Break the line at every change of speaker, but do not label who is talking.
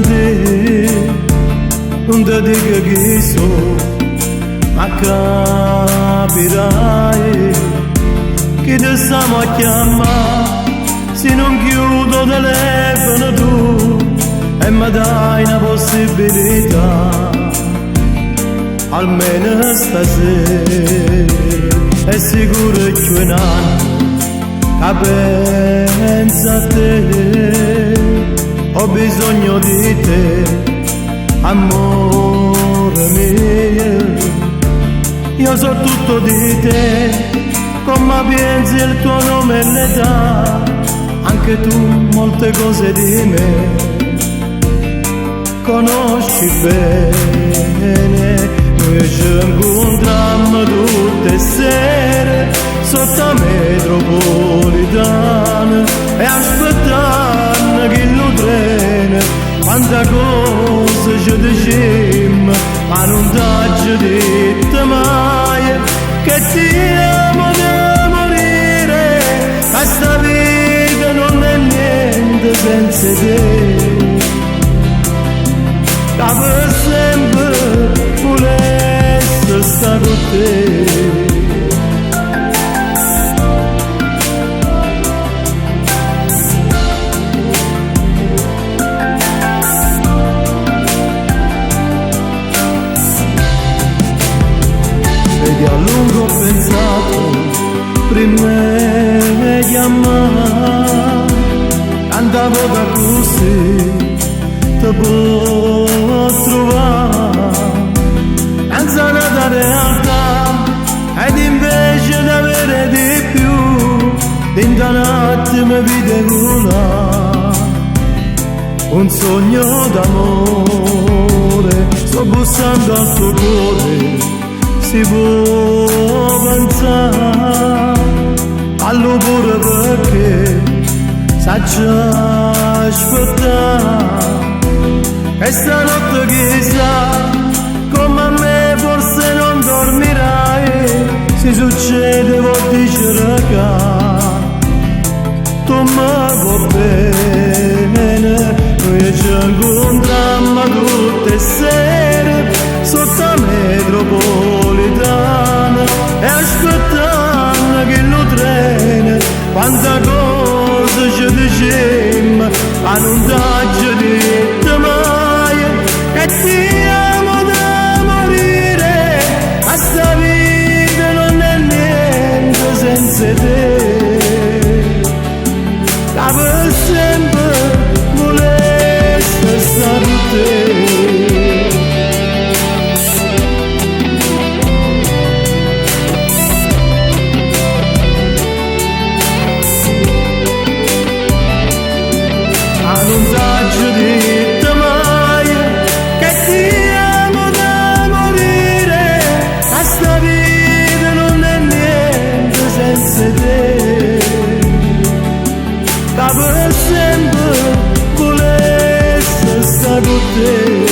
te, non ti dico chi so, ma capirai che ti stiamo a chiamare se non chiudo il telefono tu e mi dai una possibilità, almeno stasera è sicuro che un anno che pensa a te, ho bisogno di te, amore mio, io so tutto di te, come pensi il tuo nome e l'età, anche tu molte cose di me conosci bene, noi ci incontriamo tutte le sere sotto la metropolitana e aspettando che lo treno, quanta cosa ci diciamo, ma non t'ho detto mai che ti amo da morire, questa vita non è niente senza te, che per sempre volessi stare con te. Vedi, a lungo ho pensato prima di amare, andavo da così ti può trovare, canzone da realtà ed invece di avere di più, in un attimo vide volare un sogno d'amore, sto bussando al tuo cuore, si può pensare allo pure perché sa già aspettare, e stanotte chissà come a me forse non dormirai, se succede vuol dire che tu mi vuoi bene, noi ci incontriamo tutte le sere sotto la metropolitana e aspettando che lo treno, quanta cosa ci diciamo, ma non t'ho detto mai che ti amo da morire, ma sta vita non è niente senza te, che per sempre volessi stare con te. Non t'ho detto mai che ti amo da morire, ma sta vita non è niente senza te, che per sempre volessi stare con te.